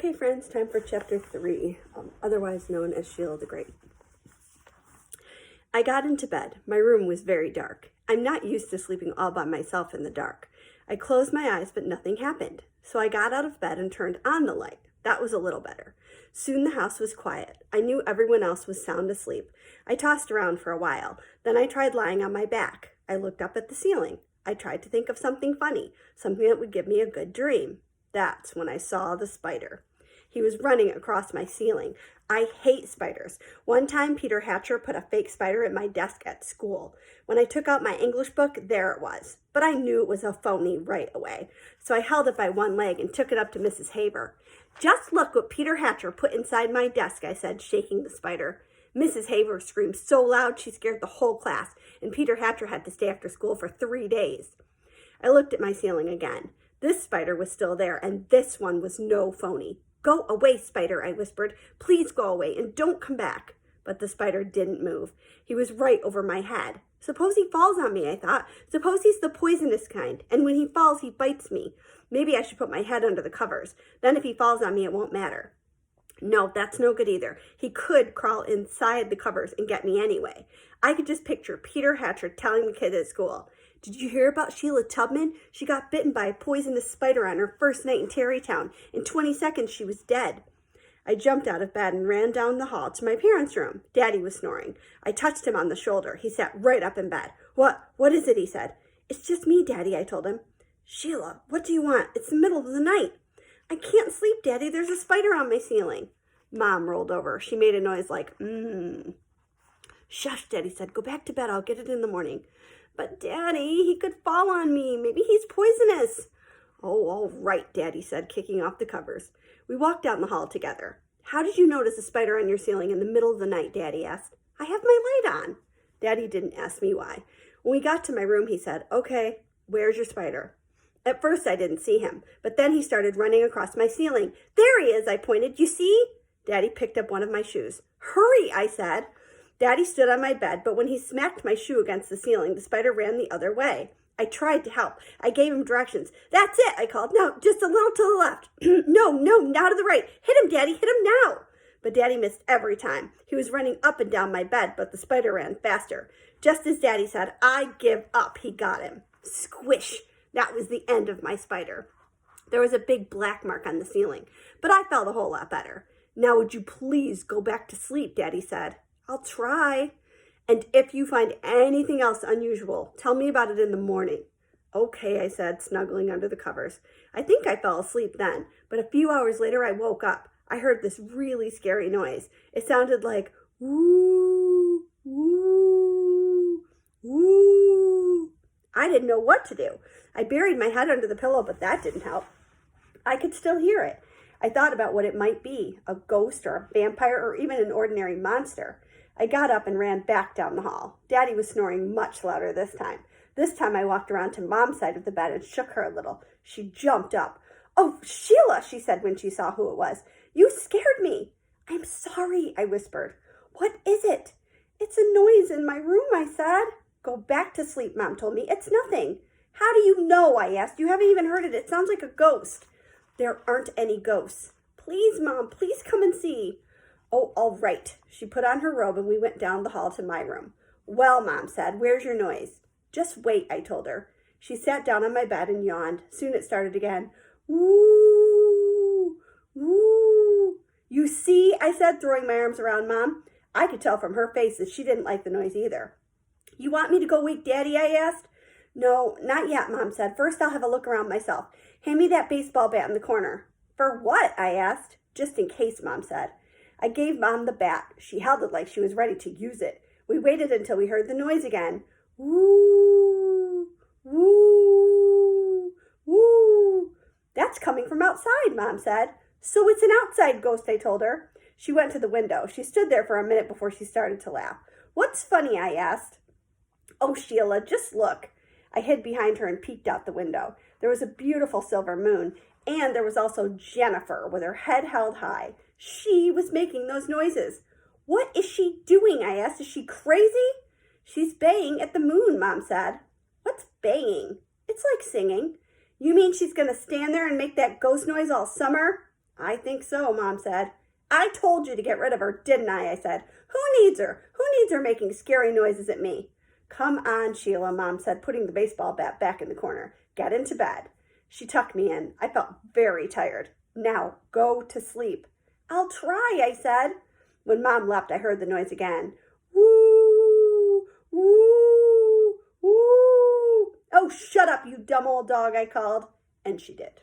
Okay, friends, time for chapter 3, otherwise known as Sheila the Great. I got into bed. My room was very dark. I'm not used to sleeping all by myself in the dark. I closed my eyes, but nothing happened. So I got out of bed and turned on the light. That was a little better. Soon the house was quiet. I knew everyone else was sound asleep. I tossed around for a while. Then I tried lying on my back. I looked up at the ceiling. I tried to think of something funny, something that would give me a good dream. That's when I saw the spider. He was running across my ceiling. I hate spiders. One time, Peter Hatcher put a fake spider at my desk at school. When I took out my English book, there it was. But I knew it was a phony right away. So I held it by one leg and took it up to Mrs. Haver. "Just look what Peter Hatcher put inside my desk," I said, shaking the spider. Mrs. Haver screamed so loud she scared the whole class, and Peter Hatcher had to stay after school for 3 days. I looked at my ceiling again. This spider was still there, and this one was no phony. "Go away, spider," I whispered. "Please go away and don't come back." But the spider didn't move. He was right over my head. Suppose he falls on me, I thought. Suppose he's the poisonous kind, and when he falls, he bites me. Maybe I should put my head under the covers. Then if he falls on me, it won't matter. No, that's no good either. He could crawl inside the covers and get me anyway. I could just picture Peter Hatcher telling the kids at school, "Did you hear about Sheila Tubman? She got bitten by a poisonous spider on her first night in Tarrytown. In 20 seconds, she was dead." I jumped out of bed and ran down the hall to my parents' room. Daddy was snoring. I touched him on the shoulder. He sat right up in bed. What is it?" he said. "It's just me, Daddy," I told him. "Sheila, what do you want? It's the middle of the night." "I can't sleep, Daddy. There's a spider on my ceiling." Mom rolled over. She made a noise like, "Shush," Daddy said. "Go back to bed. I'll get it in the morning." "But, Daddy, he could fall on me. Maybe he's poisonous." "Oh, all right," Daddy said, kicking off the covers. We walked down the hall together. "How did you notice a spider on your ceiling in the middle of the night?" Daddy asked. "I have my light on." Daddy didn't ask me why. When we got to my room, he said, "Okay, where's your spider?" At first, I didn't see him, but then he started running across my ceiling. "There he is," I pointed. "You see?" Daddy picked up one of my shoes. "Hurry," I said. Daddy stood on my bed, but when he smacked my shoe against the ceiling, the spider ran the other way. I tried to help. I gave him directions. "That's it," I called. "Now, just a little to the left." No, now to the right. "Hit him, Daddy, hit him now." But Daddy missed every time. He was running up and down my bed, but the spider ran faster. Just as Daddy said, "I give up," he got him. Squish! That was the end of my spider. There was a big black mark on the ceiling, but I felt a whole lot better. "Now would you please go back to sleep," Daddy said. "I'll try. And if you find anything else unusual, tell me about it in the morning." "Okay," I said, snuggling under the covers. I think I fell asleep then, but a few hours later I woke up. I heard this really scary noise. It sounded like woo, woo, woo. I didn't know what to do. I buried my head under the pillow, but that didn't help. I could still hear it. I thought about what it might be, a ghost or a vampire or even an ordinary monster. I got up and ran back down the hall. Daddy was snoring much louder this time. This time I walked around to Mom's side of the bed and shook her a little. She jumped up. "Oh, Sheila," she said when she saw who it was. "You scared me." "I'm sorry," I whispered. "What is it?" "It's a noise in my room," I said. "Go back to sleep," Mom told me. "It's nothing." "How do you know?" I asked. "You haven't even heard it. It sounds like a ghost." "There aren't any ghosts." "Please, Mom, please come and see." "Oh, all right." She put on her robe and we went down the hall to my room. "Well," Mom said, "where's your noise?" "Just wait," I told her. She sat down on my bed and yawned. Soon it started again. "Woo, woo." "You see," I said, throwing my arms around Mom. I could tell from her face that she didn't like the noise either. "You want me to go wake Daddy?" I asked. "No, not yet," Mom said. "First, I'll have a look around myself. Hand me that baseball bat in the corner." "For what?" I asked. "Just in case," Mom said. I gave Mom the bat. She held it like she was ready to use it. We waited until we heard the noise again. Woo, woo, woo. "That's coming from outside," Mom said. "So it's an outside ghost," I told her. She went to the window. She stood there for a minute before she started to laugh. "What's funny?" I asked. "Oh, Sheila, just look." I hid behind her and peeked out the window. There was a beautiful silver moon, and there was also Jennifer with her head held high. She was making those noises. "What is she doing?" I asked. "Is she crazy?" "She's baying at the moon," Mom said. "What's baying?" "It's like singing." "You mean she's going to stand there and make that ghost noise all summer?" I think so, Mom said. I told you to get rid of her, didn't I said. Who needs her? Who needs her making scary noises at me? Come on, Sheila, Mom said, putting the baseball bat back in the corner. Get into bed. She tucked me in. I felt very tired. Now, go to sleep. I'll try, I said. When Mom left, I heard the noise again. Woo, woo, woo. Oh, shut up, you dumb old dog, I called. And she did.